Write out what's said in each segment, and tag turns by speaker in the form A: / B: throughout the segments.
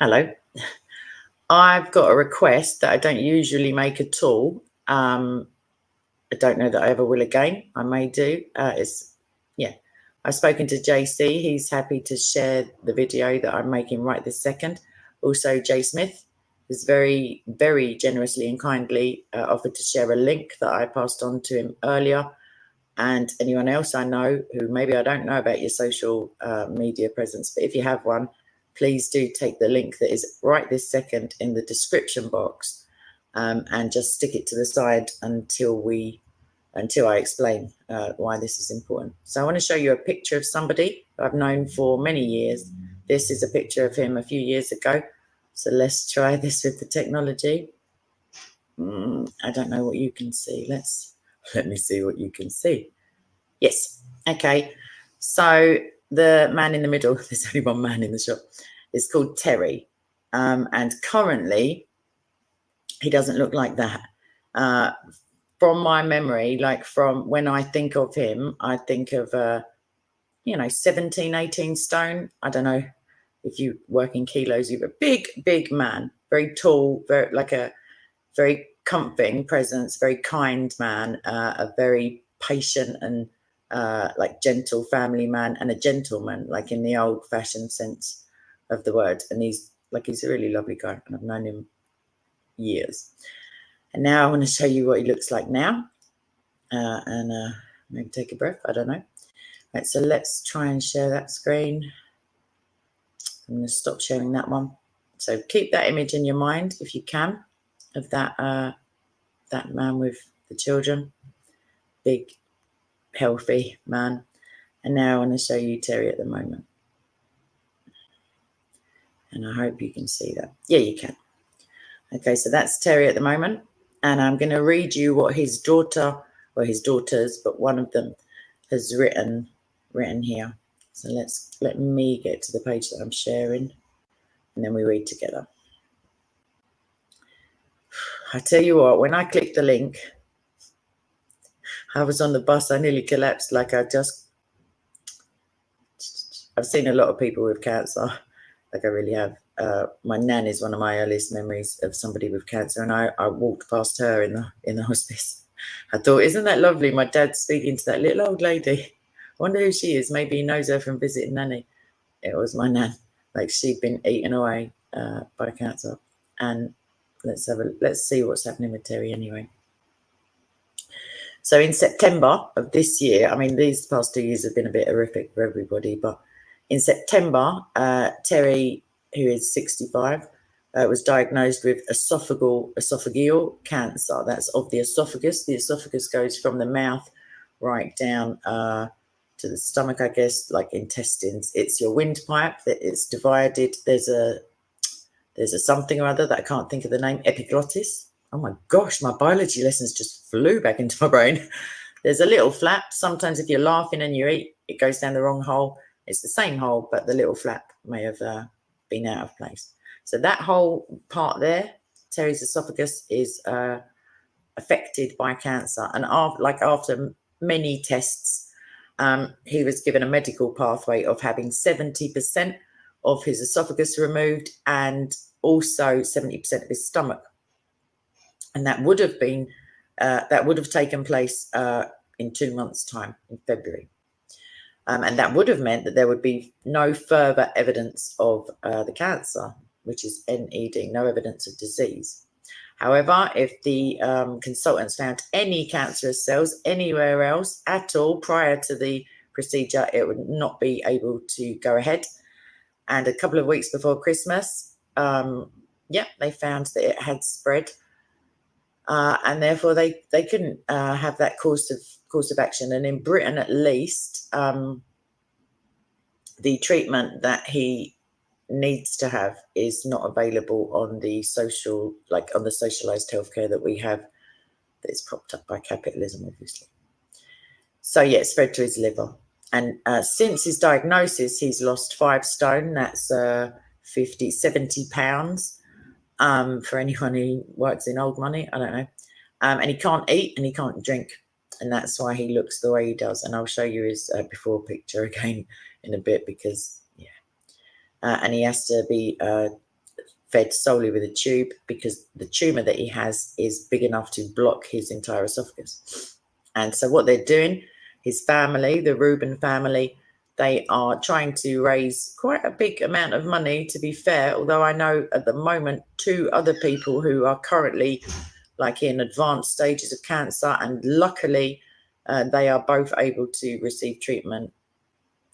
A: Hello. I've got a request that I don't usually make at all. I don't know that I ever will again. I may do. I've spoken to JC. He's happy to share the video that I'm making right this second. Also, Jay Smith has very, very generously and kindly offered to share a link that I passed on to him earlier. And anyone else I know who maybe I don't know about your social media presence, but if you have one, please do take the link that is right this second in the description box and just stick it to the side until I explain why this is important. So I want to show you a picture of somebody I've known for many years. This is a picture of him a few years ago. So let's try this with the technology. I don't know what you can see. Let me see what you can see. Yes. Okay. So the man in the middle, there's only one man in the shot, is called Terry. And currently, he doesn't look like that. From my memory, like from when I think of him, I think of, 17, 18 stone. I don't know if you work in kilos. You're a big, big man, very tall, very comforting presence, very kind man, a very patient and gentle family man, and a gentleman, like in the old fashioned sense of the word. And he's a really lovely guy, and I've known him years. And now I want to show you what he looks like now, and maybe take a breath. I don't know. Right, so let's try and share that screen. I'm going to stop sharing that one. So keep that image in your mind if you can, of that man with the children, big, healthy man. And now I want to show you Terry at the moment. And I hope you can see that. Yeah, you can. Okay, so that's Terry at the moment. And I'm going to read you what his daughter, or his daughters, but one of them has written here. So let me get to the page that I'm sharing, and then we read together. I tell you what, when I clicked the link, I was on the bus, I nearly collapsed. I've seen a lot of people with cancer, like I really have. My nan is one of my earliest memories of somebody with cancer, and I walked past her in the hospice. I thought, isn't that lovely? My dad's speaking to that little old lady. I wonder who she is. Maybe he knows her from visiting Nanny. It was my nan. Like, she'd been eaten away by cancer. And let's see what's happening with Terry anyway. So in September of this year, I mean, these past 2 years have been a bit horrific for everybody, but in September, Terry, who is 65, was diagnosed with esophageal cancer. That's of the esophagus. The esophagus goes from the mouth right down to the stomach, I guess, like intestines. It's your windpipe that it's divided. There's a something or other that I can't think of the name, epiglottis. Oh my gosh, my biology lessons just flew back into my brain. There's a little flap. Sometimes if you're laughing and you eat, it goes down the wrong hole. It's the same hole, but the little flap may have been out of place. So that whole part there, Terry's esophagus, is affected by cancer. And after many tests, he was given a medical pathway of having 70% of his esophagus removed and also 70% of his stomach. And that would have taken place in 2 months' time, in February. And that would have meant that there would be no further evidence of the cancer, which is NED, no evidence of disease. However, if the consultants found any cancerous cells anywhere else at all prior to the procedure, it would not be able to go ahead. And a couple of weeks before Christmas, they found that it had spread. And therefore they couldn't have that course of action. And in Britain, at least, the treatment that he needs to have is not available on the socialized healthcare that we have, that is propped up by capitalism, obviously. So yeah, it spread to his liver. And since his diagnosis, he's lost 5 stone. That's 70 pounds. For anyone who works in old money, I don't know. And he can't eat and he can't drink. And that's why he looks the way he does. And I'll show you his before picture again in a bit, because, yeah. And he has to be fed solely with a tube, because the tumour that he has is big enough to block his entire esophagus. And so what they're doing, his family, the Reuben family, they are trying to raise quite a big amount of money, to be fair, although I know at the moment 2 other people who are currently like in advanced stages of cancer, and luckily they are both able to receive treatment.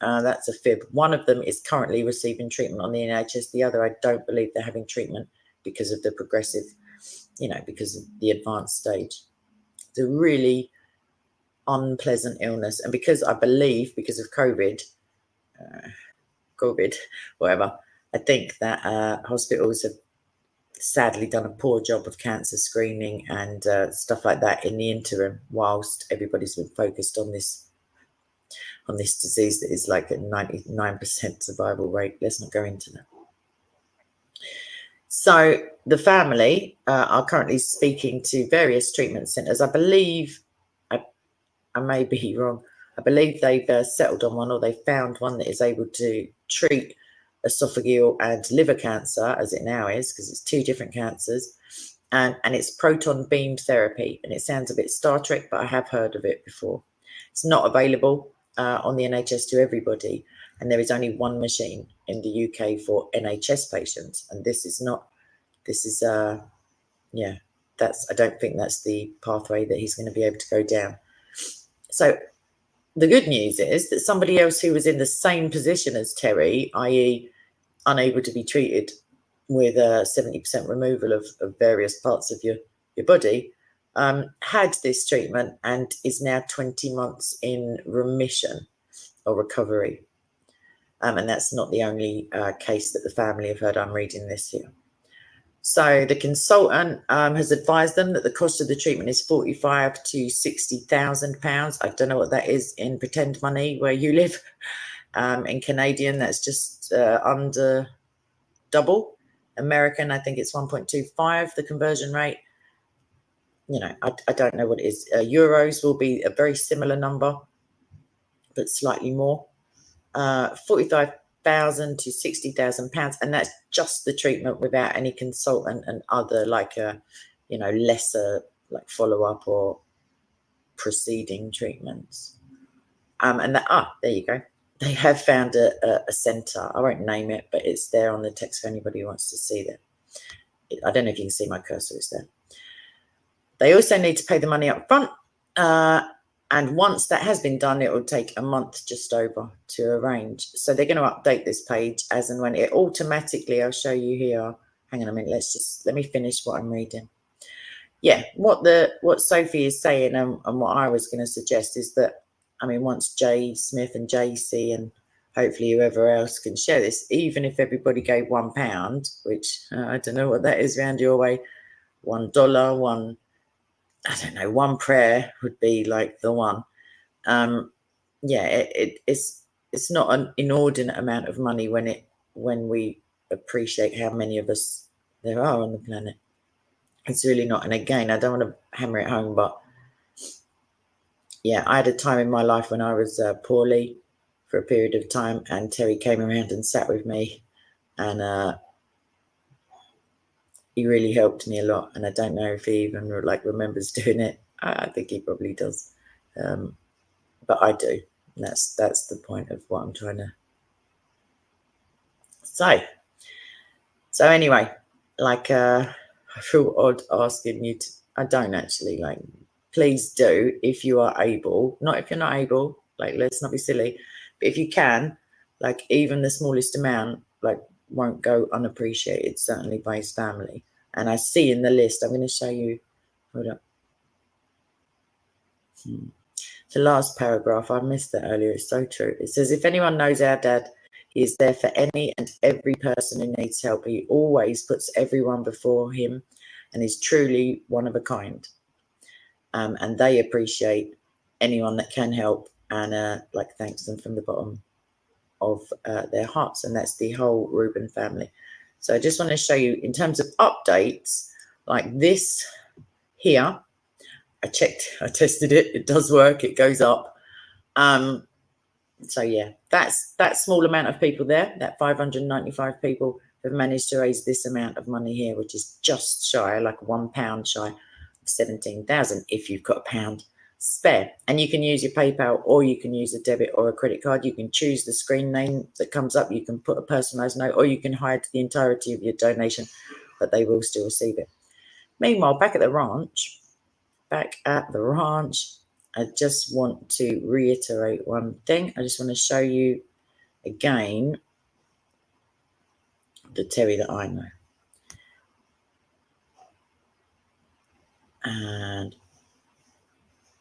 A: That's a fib. One of them is currently receiving treatment on the NHS. The other, I don't believe they're having treatment because of the progressive, because of the advanced stage. It's a really unpleasant illness. And because I believe, because of COVID, whatever, I think that hospitals have sadly done a poor job of cancer screening and stuff like that in the interim, whilst everybody's been focused on this disease that is like a 99% survival rate. Let's not go into that. So the family are currently speaking to various treatment centres. I believe, I may be wrong, I believe they've settled on one, or they found one that is able to treat esophageal and liver cancer, as it now is, because it's 2 different cancers, and it's proton beam therapy. And it sounds a bit Star Trek, but I have heard of it before. It's not available on the NHS to everybody, and there is only one machine in the UK for NHS patients, and I don't think that's the pathway that he's going to be able to go down. So the good news is that somebody else who was in the same position as Terry, i.e. unable to be treated with a 70% removal of various parts of your body, had this treatment and is now 20 months in remission or recovery. And that's not the only case that the family have heard. I'm reading this here. So the consultant has advised them that the cost of the treatment is £45,000 to £60,000. I don't know what that is in pretend money where you live. In Canadian, that's just under double. American, I think it's 1.25, the conversion rate. I don't know what it is. Euros will be a very similar number, but slightly more. 45,000 to £60,000, and that's just the treatment without any consultant and other lesser follow-up or preceding treatments. And there you go. They have found a centre. I won't name it, but it's there on the text for anybody who wants to see that. I don't know if you can see my cursor. It's there. They also need to pay the money up front. And once that has been done, it will take a month just over to arrange. So they're going to update this page as and when it automatically, I'll show you here. Hang on a minute. Let me finish what I'm reading. Yeah, what Sophie is saying and what I was going to suggest is that, once Jay Smith and JC and hopefully whoever else can share this, even if everybody gave £1, which I don't know what that is around your way, $1, one prayer would be like the one. It's not an inordinate amount of money when we appreciate how many of us there are on the planet. It's really not. And again, I don't want to hammer it home, but yeah, I had a time in my life when I was poorly for a period of time, and Terry came around and sat with me, and he really helped me a lot. And I don't know if he even remembers doing it. I think he probably does, but I do. And that's the point of what I'm trying to say. So anyway, I feel odd asking you to. I don't actually Please do if you are able. Not if you're not able. Let's not be silly. But if you can, even the smallest amount, won't go unappreciated. Certainly by his family. And I see in the list. I'm going to show you. Hold up. The last paragraph. I missed that earlier. It's so true. It says, if anyone knows our dad, he is there for any and every person who needs help. He always puts everyone before him and is truly one of a kind. And they appreciate anyone that can help and thanks them from the bottom of their hearts. And that's the whole Reuben family. So I just want to show you in terms of updates, this here. I tested it. It does work. It goes up. So yeah, that's that small amount of people there, that 595 people have managed to raise this amount of money here, which is just shy, like £1 shy of 17,000 if you've got a pound spare. And you can use your PayPal, or you can use a debit or a credit card. You can choose the screen name that comes up. You can put a personalized note, or you can hide the entirety of your donation, but they will still receive it. Meanwhile, back at the ranch, I just want to reiterate one thing. I just want to show you again the Terry that I know. And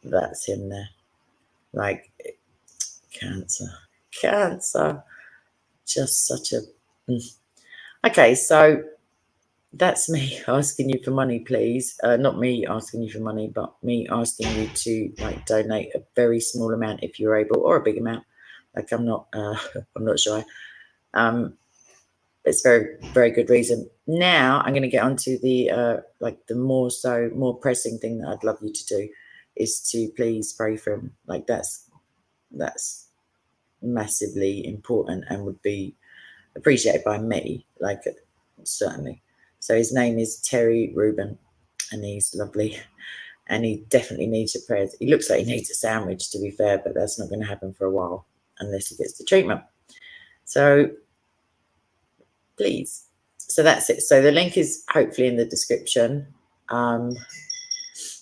A: that's him there. Like, cancer. Just such a... Okay, so that's me asking you for money, please. Not me asking you for money, but me asking you to like donate a very small amount if you're able, or a big amount. Like, I'm not shy. It's very, very good reason. Now I'm going to get onto the like the more pressing thing that I'd love you to do is to please pray for him. Like, that's massively important and would be appreciated by me, like, certainly. So his name is Terry Reuben, and he's lovely, and he definitely needs your prayers. He looks like he needs a sandwich, to be fair, but that's not going to happen for a while unless he gets the treatment. So please. So that's it. So the link is hopefully in the description.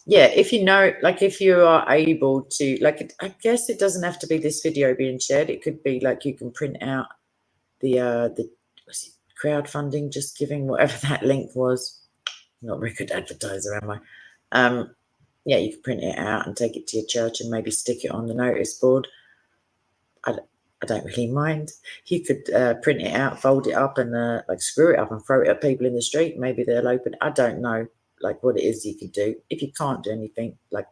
A: Yeah, if you know, like, if you are able to, like, I guess it doesn't have to be this video being shared. It could be like you can print out the what's it, crowdfunding, just giving, whatever that link was. I'm not a very good advertiser, am I? Yeah, you can print it out and take it to your church and maybe stick it on the notice board. I don't really mind. You could print it out, fold it up, and like screw it up and throw it at people in the street. Maybe they'll open it. I don't know, like, what it is you can do. If you can't do anything, like,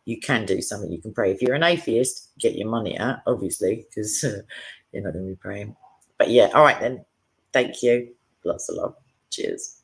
A: you can do something. You can pray. If you're an atheist, get your money out, obviously, because you're not going to be praying. But yeah, all right then. Thank you. Lots of love. Cheers.